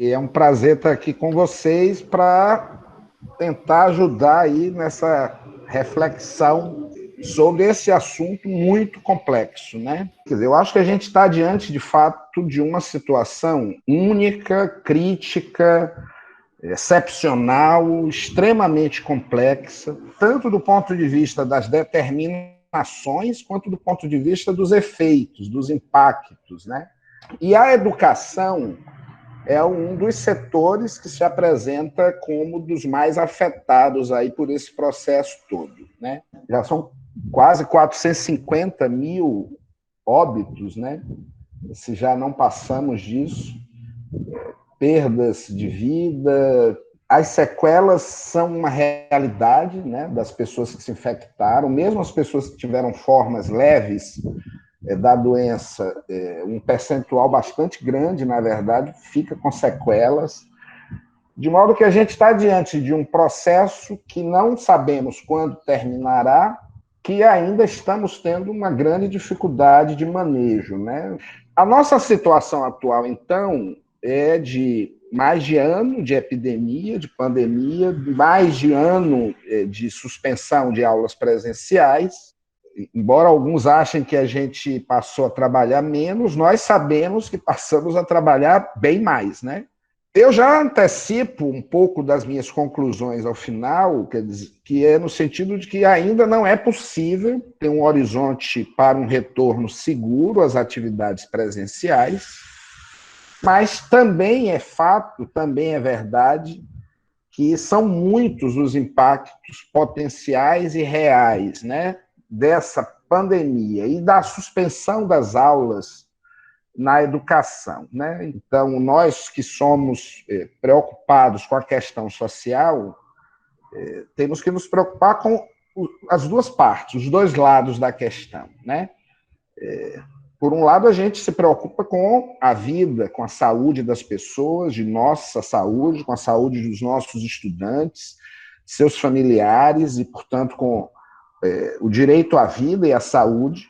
E é um prazer estar aqui com vocês para tentar ajudar aí nessa reflexão sobre esse assunto muito complexo, né? Quer dizer, eu acho que a gente está diante, de fato, de uma situação única, crítica, excepcional, extremamente complexa, tanto do ponto de vista das determinações, quanto do ponto de vista dos efeitos, dos impactos, né? E a educação é um dos setores que se apresenta como dos mais afetados aí por esse processo todo, né? Já são quase 450 mil óbitos, né? Se já não passamos disso, perdas de vida, as sequelas são uma realidade, né, das pessoas que se infectaram, mesmo as pessoas que tiveram formas leves da doença, um percentual bastante grande, na verdade, fica com sequelas, de modo que a gente está diante de um processo que não sabemos quando terminará, que ainda estamos tendo uma grande dificuldade de manejo, né? A nossa situação atual, então, é de mais de ano de epidemia, de pandemia, mais de ano de suspensão de aulas presenciais. Embora alguns achem que a gente passou a trabalhar menos, nós sabemos que passamos a trabalhar bem mais, né? Eu já antecipo um pouco das minhas conclusões ao final, que é no sentido de que ainda não é possível ter um horizonte para um retorno seguro às atividades presenciais, mas também é fato, também é verdade, que são muitos os impactos potenciais e reais, né, dessa pandemia e da suspensão das aulas na educação, né? Então, nós que somos preocupados com a questão social, temos que nos preocupar com as duas partes, os dois lados da questão, né? Por um lado, a gente se preocupa com a vida, com a saúde das pessoas, de nossa saúde, com a saúde dos nossos estudantes, seus familiares e, portanto, com o direito à vida e à saúde,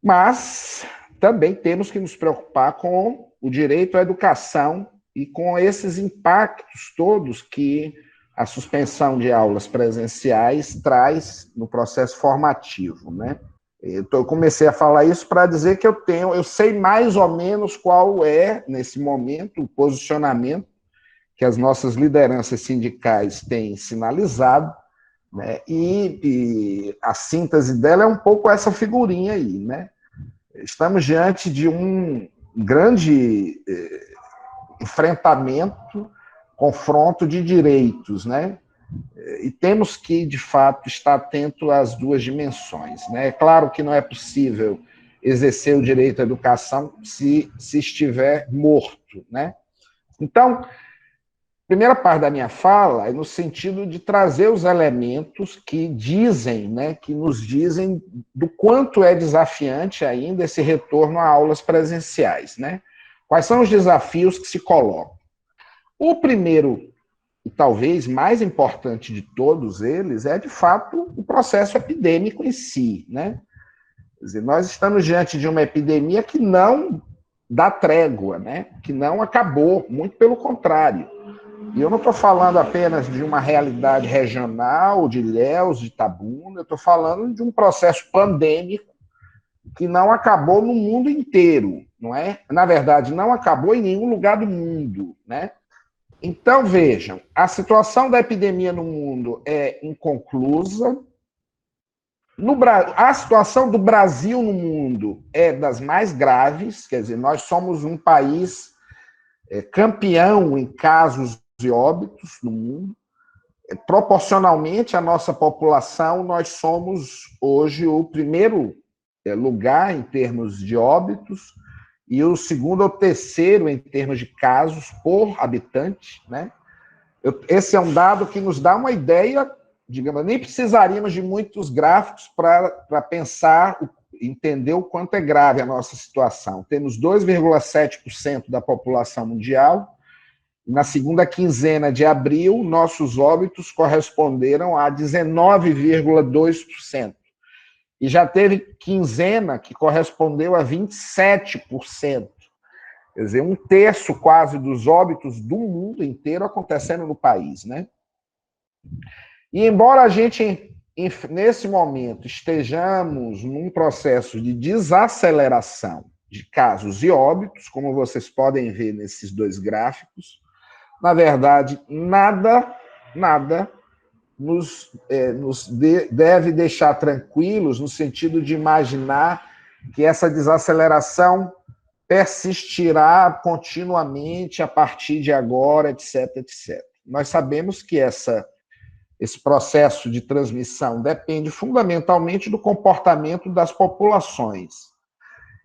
mas também temos que nos preocupar com o direito à educação e com esses impactos todos que a suspensão de aulas presenciais traz no processo formativo, né? Eu comecei a falar isso para dizer que eu sei mais ou menos qual é, nesse momento, o posicionamento que as nossas lideranças sindicais têm sinalizado, né? E a síntese dela é um pouco essa figurinha aí, né? Estamos diante de um grande enfrentamento, confronto de direitos, né? E temos que, de fato, estar atento às duas dimensões, né? É claro que não é possível exercer o direito à educação se estiver morto, né? Então, primeira parte da minha fala é no sentido de trazer os elementos que dizem, né, que nos dizem do quanto é desafiante ainda esse retorno a aulas presenciais, né? Quais são os desafios que se colocam? O primeiro, e talvez mais importante de todos eles, é, de fato, o processo epidêmico em si, né? Quer dizer, nós estamos diante de uma epidemia que não dá trégua, né? Que não acabou, muito pelo contrário. E eu não estou falando apenas de uma realidade regional, de Ilhéus, de Itabuna, eu estou falando de um processo pandêmico que não acabou no mundo inteiro, não é? Na verdade, não acabou em nenhum lugar do mundo, né? Então, vejam, a situação da epidemia no mundo é inconclusa. A situação do Brasil no mundo é das mais graves, quer dizer, nós somos um país campeão em casos de óbitos no mundo. Proporcionalmente à nossa população, nós somos hoje o primeiro lugar em termos de óbitos e o segundo ou terceiro em termos de casos por habitante, né? Esse é um dado que nos dá uma ideia, digamos, nem precisaríamos de muitos gráficos para pensar, entender o quanto é grave a nossa situação. Temos 2,7% da população mundial. Na segunda quinzena de abril, nossos óbitos corresponderam a 19,2%. E já teve quinzena que correspondeu a 27%. Quer dizer, 1/3 quase dos óbitos do mundo inteiro acontecendo no país, né? E embora a gente, nesse momento, estejamos num processo de desaceleração de casos e óbitos, como vocês podem ver nesses dois gráficos, na verdade, nada nos deve deixar tranquilos no sentido de imaginar que essa desaceleração persistirá continuamente a partir de agora, etc, etc. Nós sabemos que esse processo de transmissão depende fundamentalmente do comportamento das populações.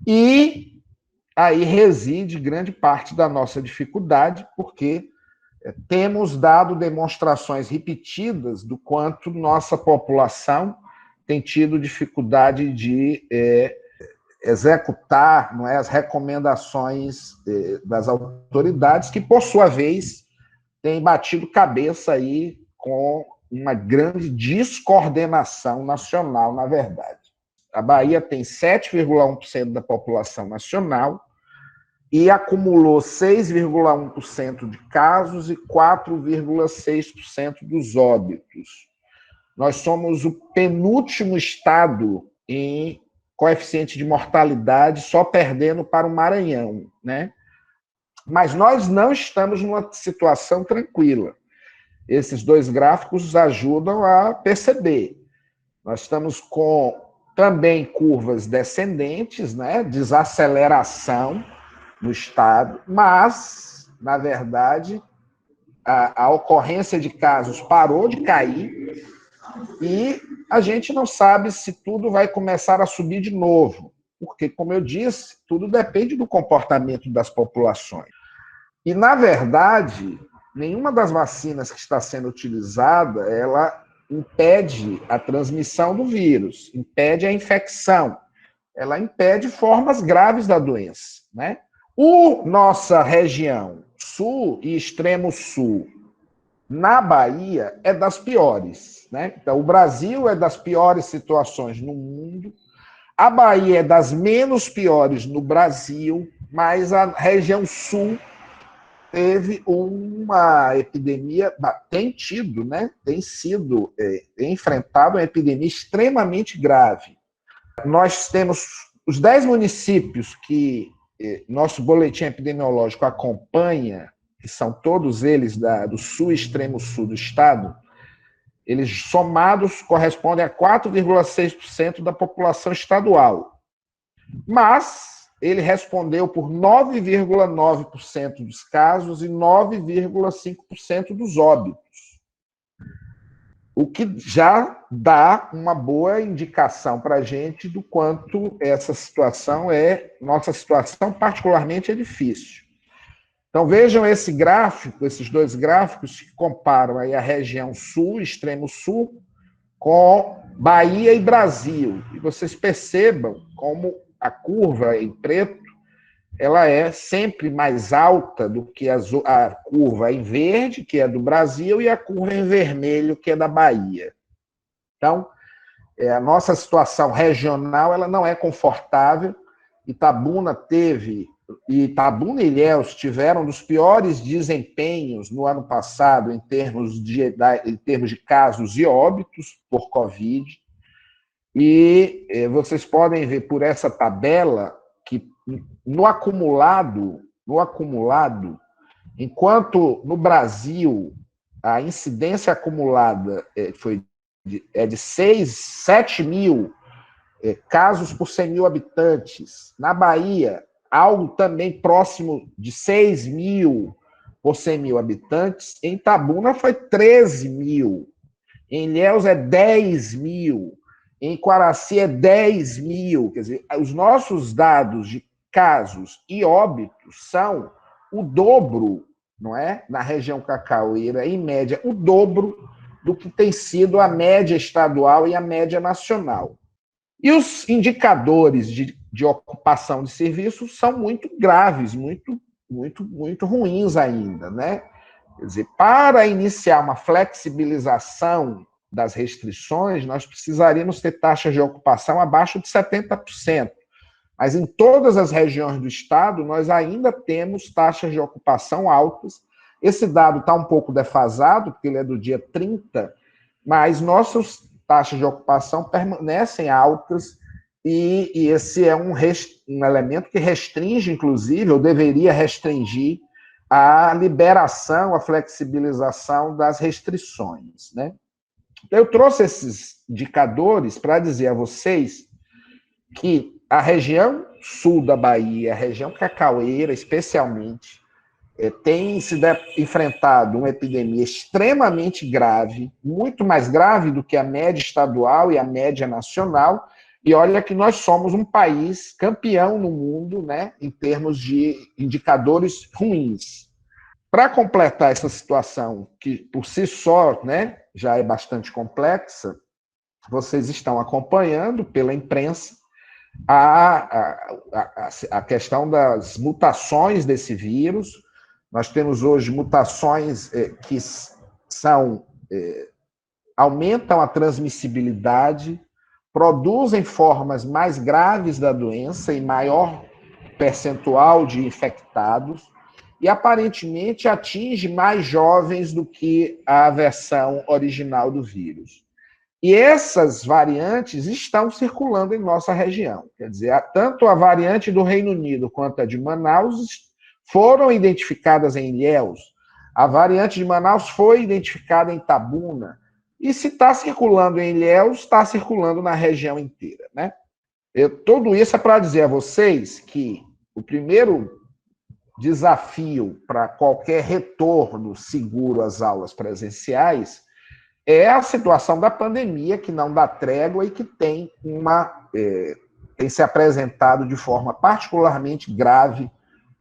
E aí reside grande parte da nossa dificuldade, porque temos dado demonstrações repetidas do quanto nossa população tem tido dificuldade de executar, não é, as recomendações das autoridades, que, por sua vez, têm batido cabeça aí com uma grande descoordenação nacional, na verdade. A Bahia tem 7,1% da população nacional e acumulou 6,1% de casos e 4,6% dos óbitos. Nós somos o penúltimo estado em coeficiente de mortalidade, só perdendo para o Maranhão, né? Mas nós não estamos numa situação tranquila. Esses dois gráficos ajudam a perceber. Nós estamos com também curvas descendentes, né? Desaceleração no estado, mas, na verdade, a ocorrência de casos parou de cair e a gente não sabe se tudo vai começar a subir de novo, porque, como eu disse, tudo depende do comportamento das populações. E, na verdade, nenhuma das vacinas que está sendo utilizada, ela impede a transmissão do vírus, impede a infecção, ela impede formas graves da doença, né? Nossa região sul e extremo sul, na Bahia, é das piores, né? Então, o Brasil é das piores situações no mundo, a Bahia é das menos piores no Brasil, mas a região sul teve uma epidemia, tem tido, né? Tem sido enfrentado uma epidemia extremamente grave. Nós temos os 10 municípios que nosso boletim epidemiológico acompanha, que são todos eles do sul, extremo sul do estado, eles somados correspondem a 4,6% da população estadual. Mas ele respondeu por 9,9% dos casos e 9,5% dos óbitos, o que já dá uma boa indicação para a gente do quanto essa situação nossa situação particularmente é difícil. Então, vejam esse gráfico, esses dois gráficos que comparam aí a região sul, extremo sul, com Bahia e Brasil. E vocês percebam como a curva em preto ela é sempre mais alta do que a curva em verde, que é do Brasil, e a curva em vermelho, que é da Bahia. Então, a nossa situação regional ela não é confortável. Itabuna e Ilhéus tiveram dos piores desempenhos no ano passado em termos de casos e óbitos por Covid. E vocês podem ver por essa tabela que no acumulado, enquanto no Brasil a incidência acumulada é de 7 mil casos por 100 mil habitantes, na Bahia, algo também próximo de 6 mil por 100 mil habitantes, em Itabuna foi 13 mil, em Ilhéus é 10 mil, em Quaraci é 10 mil. Quer dizer, os nossos dados de casos e óbitos são o dobro, não é? Na região cacaueira, em média, o dobro do que tem sido a média estadual e a média nacional. E os indicadores de ocupação de serviços são muito graves, muito ruins ainda, né? Quer dizer, para iniciar uma flexibilização das restrições, nós precisaríamos ter taxas de ocupação abaixo de 70%. Mas em todas as regiões do estado, nós ainda temos taxas de ocupação altas. Esse dado está um pouco defasado, porque ele é do dia 30, mas nossas taxas de ocupação permanecem altas, e esse é um elemento que restringe, inclusive, ou deveria restringir, a liberação, a flexibilização das restrições, né? Eu trouxe esses indicadores para dizer a vocês que a região sul da Bahia, a região cacaueira, especialmente, tem se enfrentado uma epidemia extremamente grave, muito mais grave do que a média estadual e a média nacional, e olha que nós somos um país campeão no mundo, né, em termos de indicadores ruins. Para completar essa situação, que por si só, né, já é bastante complexa, vocês estão acompanhando pela imprensa a questão das mutações desse vírus. Nós temos hoje mutações que aumentam a transmissibilidade, produzem formas mais graves da doença e maior percentual de infectados, e aparentemente atinge mais jovens do que a versão original do vírus. E essas variantes estão circulando em nossa região. Quer dizer, tanto a variante do Reino Unido quanto a de Manaus foram identificadas em Ilhéus. A variante de Manaus foi identificada em Itabuna. E se está circulando em Ilhéus, está circulando na região inteira, né? Tudo isso é para dizer a vocês que o primeiro desafio para qualquer retorno seguro às aulas presenciais é a situação da pandemia, que não dá trégua e que tem se apresentado de forma particularmente grave,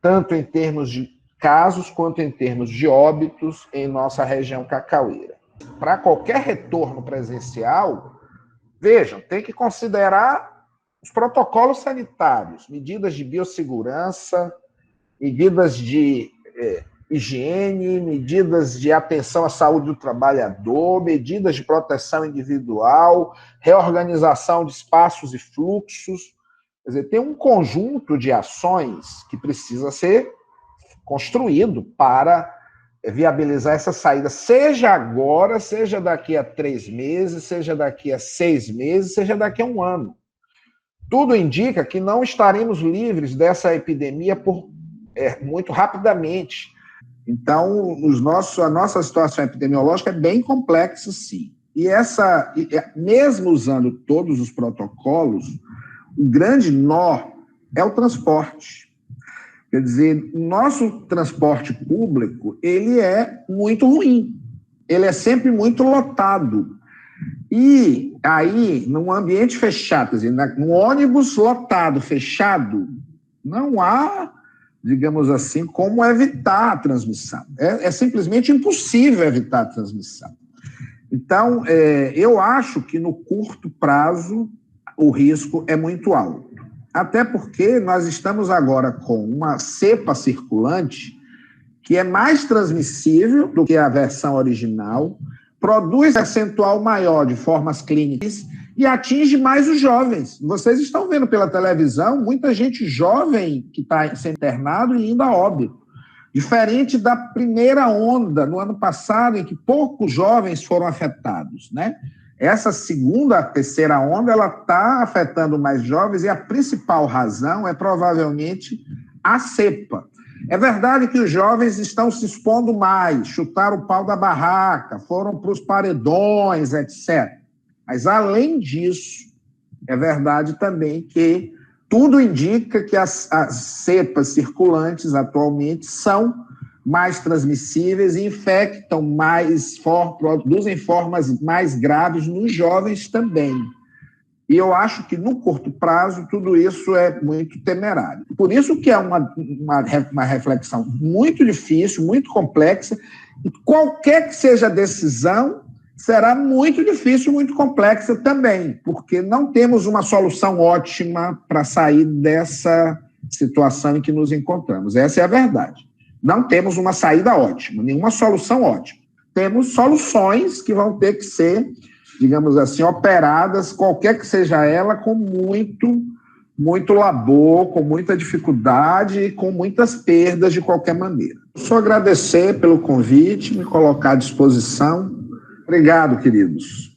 tanto em termos de casos quanto em termos de óbitos em nossa região cacaueira. Para qualquer retorno presencial, vejam, tem que considerar os protocolos sanitários, medidas de biossegurança, medidas de higiene, medidas de atenção à saúde do trabalhador, medidas de proteção individual, reorganização de espaços e fluxos. Quer dizer, tem um conjunto de ações que precisa ser construído para viabilizar essa saída, seja agora, seja daqui a 3 meses, seja daqui a 6 meses, seja daqui a 1 ano. Tudo indica que não estaremos livres dessa epidemia muito rapidamente. Então, a nossa situação epidemiológica é bem complexa, sim. E mesmo usando todos os protocolos, o grande nó é o transporte. Quer dizer, o nosso transporte público, ele é muito ruim. Ele é sempre muito lotado. E aí, num ambiente fechado, quer dizer, num ônibus lotado, fechado, não há, digamos assim, como evitar a transmissão. É simplesmente impossível evitar a transmissão. Então, eu acho que no curto prazo o risco é muito alto. Até porque nós estamos agora com uma cepa circulante que é mais transmissível do que a versão original, produz percentual maior de formas clínicas e atinge mais os jovens. Vocês estão vendo pela televisão muita gente jovem que está sendo internado e indo a óbito. Diferente da primeira onda, no ano passado, em que poucos jovens foram afetados, né? Essa segunda, terceira onda, ela está afetando mais jovens e a principal razão é provavelmente a cepa. É verdade que os jovens estão se expondo mais, chutaram o pau da barraca, foram para os paredões, etc. Mas, além disso, é verdade também que tudo indica que as cepas circulantes atualmente são mais transmissíveis e infectam mais, produzem formas mais graves nos jovens também. E eu acho que, no curto prazo, tudo isso é muito temerário. Por isso que é uma reflexão muito difícil, muito complexa, e qualquer que seja a decisão, será muito difícil, muito complexa também, porque não temos uma solução ótima para sair dessa situação em que nos encontramos. Essa é a verdade. Não temos uma saída ótima, nenhuma solução ótima. Temos soluções que vão ter que ser, digamos assim, operadas, qualquer que seja ela, com muito muito labor, com muita dificuldade e com muitas perdas de qualquer maneira. Só agradecer pelo convite, me colocar à disposição. Obrigado, queridos.